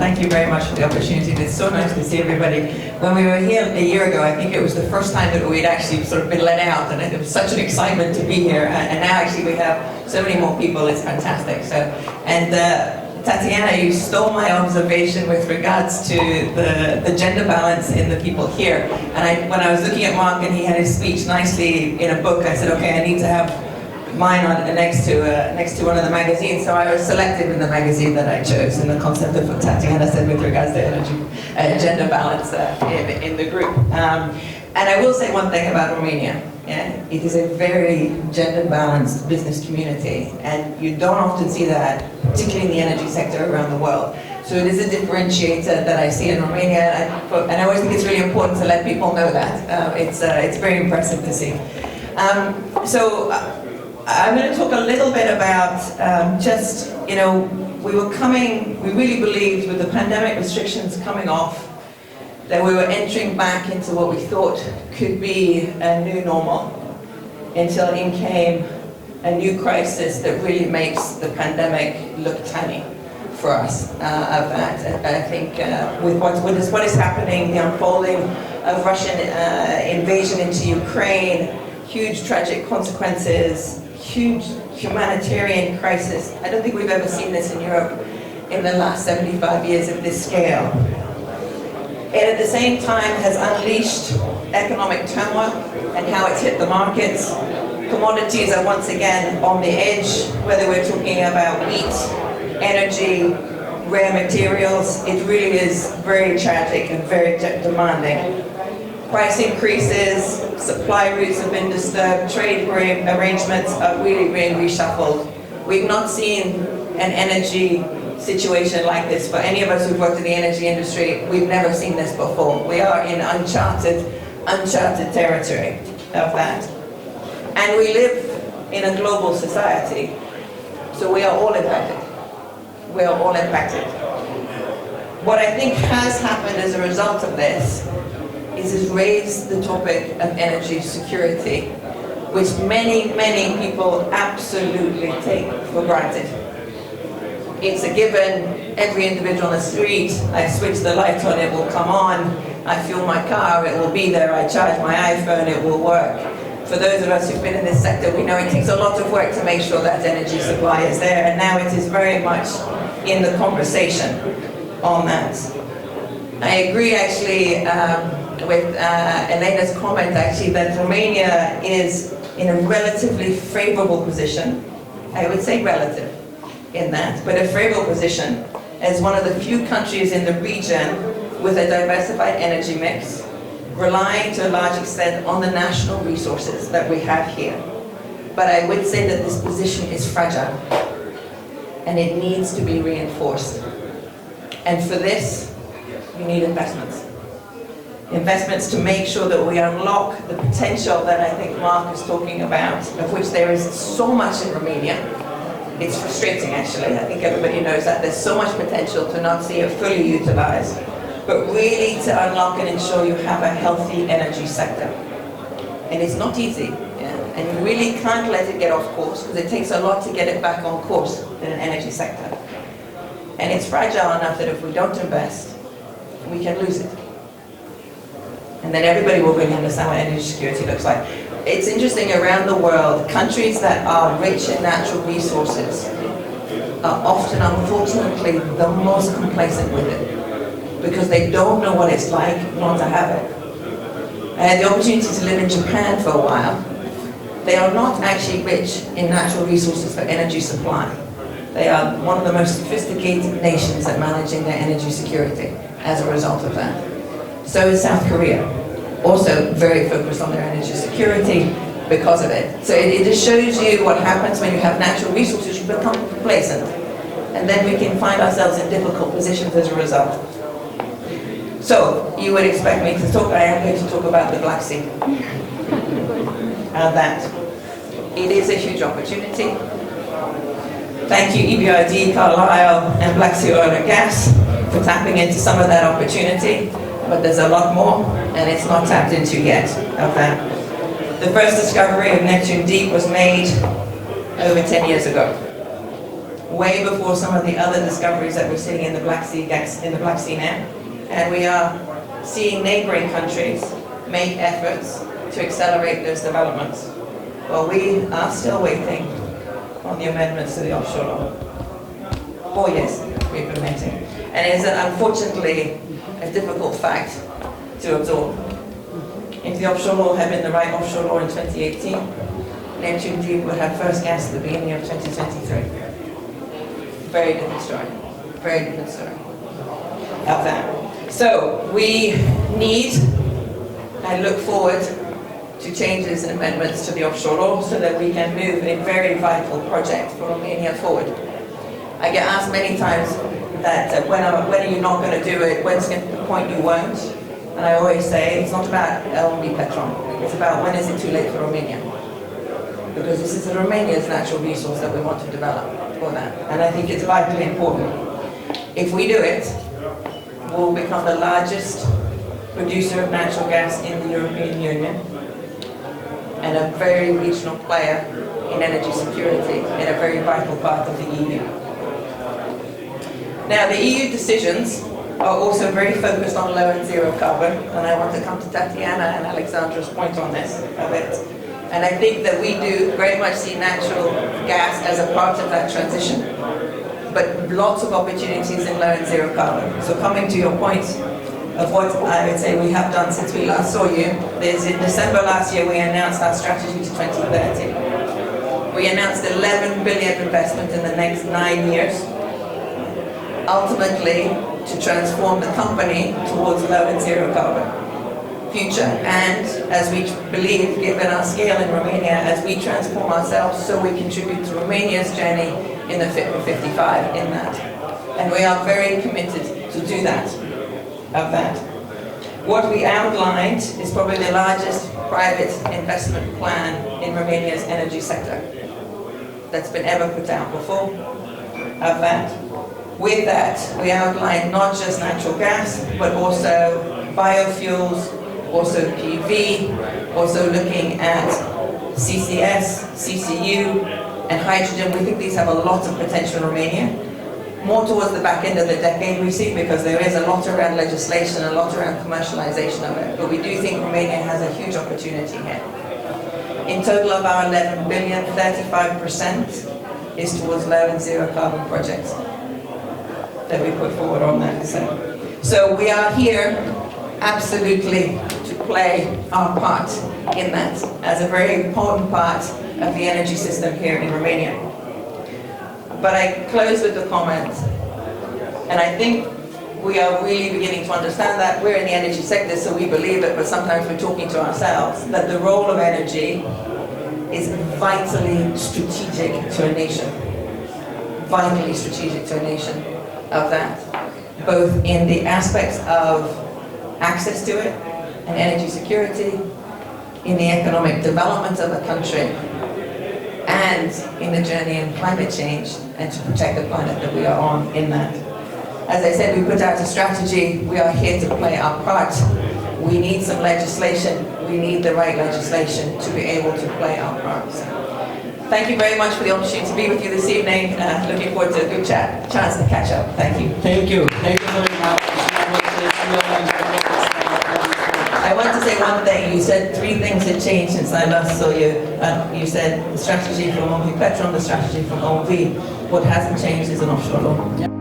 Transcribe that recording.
thank you very much for the opportunity. It's so nice to see everybody. When we were here a year ago, I think it was the first time that we'd actually sort of been let out, and it was such an excitement to be here. And now actually we have so many more people. It's fantastic. So, and Tatiana, you stole my observation with regards to the gender balance in the people here. And when I was looking at Mark and he had his speech nicely in a book, I said, okay, I need to have mine on next to one of the magazines. So I was selective in the magazine that I chose, and the concept of what Tatiana said with regards to energy, gender balance in the group. And I will say one thing about Romania. Yeah, it is a very gender-balanced business community, and you don't often see that, particularly in the energy sector around the world. So it is a differentiator that I see in Romania, and I always think it's really important to let people know that. It's very impressive to see. So I'm going to talk a little bit about just, you know, we really believed with the pandemic restrictions coming off, that we were entering back into what we thought could be a new normal, until in came a new crisis that really makes the pandemic look tiny for us. I think with what is happening, the unfolding of Russian invasion into Ukraine, huge tragic consequences, huge humanitarian crisis. I don't think we've ever seen this in Europe in the last 75 years at this scale. It at the same time has unleashed economic turmoil and how it's hit the markets. Commodities are once again on the edge, whether we're talking about wheat, energy, rare materials. It really is very tragic and very demanding. Price increases, supply routes have been disturbed, trade arrangements are really being reshuffled. We've not seen an energy situation like this for any of us who've worked in the energy industry. We've never seen this before. We are in uncharted territory of that. And we live in a global society, so we are all impacted. We are all impacted. What I think has happened as a result of this is raised the topic of energy security, which many people absolutely take for granted. It's a given. Every individual on the street, I switch the light on, it will come on. I fuel my car, it will be there. I charge my iPhone, it will work. For those of us who've been in this sector, we know it takes a lot of work to make sure that energy supply is there, and now it is very much in the conversation on that. I agree actually with Elena's comment actually that Romania is in a relatively favorable position. I would say relative in that, but a favorable position as one of the few countries in the region with a diversified energy mix, relying to a large extent on the national resources that we have here. But I would say that this position is fragile, and it needs to be reinforced. And for this, you need investments. Investments to make sure that we unlock the potential that I think Mark is talking about, of which there is so much in Romania. It's frustrating actually. I think everybody knows that there's so much potential to not see it fully utilized, but really to unlock and ensure you have a healthy energy sector. And it's not easy, yeah? And you really can't let it get off course, because it takes a lot to get it back on course in an energy sector. And it's fragile enough that if we don't invest, we can lose it. And then everybody will really understand what energy security looks like. It's interesting, around the world, countries that are rich in natural resources are often, unfortunately, the most complacent with it, because they don't know what it's like not to have it. I had the opportunity to live in Japan for a while. They are not actually rich in natural resources for energy supply. They are one of the most sophisticated nations at managing their energy security as a result of that. So is South Korea, also very focused on their energy security because of it. So it just shows you what happens when you have natural resources. You become complacent, and then we can find ourselves in difficult positions as a result. So you would expect me to talk, I am going to talk about the Black Sea. That it is a huge opportunity. Thank you EBRD, Carlyle, and Black Sea Oil and Gas for tapping into some of that opportunity. But there's a lot more, and it's not tapped into yet of that. The first discovery of Neptune Deep was made over 10 years ago. way before some of the other discoveries that we're seeing in the Black Sea gas, in the Black Sea now. And we are seeing neighboring countries make efforts to accelerate those developments. Well, we are still waiting on the amendments to the offshore law. 4 years we've been waiting. And it is unfortunately a difficult fact to absorb. If the offshore law had been the right offshore law in 2018, Neptune Deep would have first gas at the beginning of 2023. Very different story. Very different story of that. So we need, I look forward to changes and amendments to the offshore law so that we can move a very vital project for Romania forward. I get asked many times that when are you not going to do it, when's the point you won't? And I always say it's not about OMV Petrom, it's about when is it too late for Romania. Because this is Romania's natural resource that we want to develop for that. And I think it's vitally important. If we do it, we'll become the largest producer of natural gas in the European Union and a very regional player in energy security in a very vital part of the EU. Now, the EU decisions are also very focused on low and zero carbon, and I want to come to Tatiana and Alexandra's point on this a bit. And I think that we do very much see natural gas as a part of that transition, but lots of opportunities in low and zero carbon. So coming to your point of what I would say we have done since we last saw you, is in December last year we announced our strategy to 2030. We announced 11 billion investment in the next 9 years, ultimately to transform the company towards low and zero carbon future. And as we believe, given our scale in Romania, as we transform ourselves, so we contribute to Romania's journey in the Fit for 55 in that. And we are very committed to do that, of that. What we outlined is probably the largest private investment plan in Romania's energy sector that's been ever put out before, of that. With that, we outlined not just natural gas, but also biofuels, also PV, also looking at CCS, CCU, and hydrogen. We think these have a lot of potential in Romania. More towards the back end of the decade we see, because there is a lot around legislation, a lot around commercialization of it. But we do think Romania has a huge opportunity here. In total of our 11 billion, 35% is towards low and zero carbon projects that we put forward on that. So we are here absolutely to play our part in that as a very important part of the energy system here in Romania. But I close with the comment, and I think we are really beginning to understand that. We're in the energy sector, so we believe it, but sometimes we're talking to ourselves, that the role of energy is vitally strategic to a nation. Vitally strategic to a nation. Of that, both in the aspects of access to it and energy security, in the economic development of a country, and in the journey in climate change and to protect the planet that we are on in that. As I said, we put out a strategy. We are here to play our part. We need some legislation. We need the right legislation to be able to play our part. Thank you very much for the opportunity to be with you this evening. Looking forward to a good chance to catch up. Thank you. Thank you. Thank you very much. I want to say one thing. You said 3 things had changed since I last saw you. You said the strategy from OMV Petrom, the strategy from OMV. What hasn't changed is an offshore law.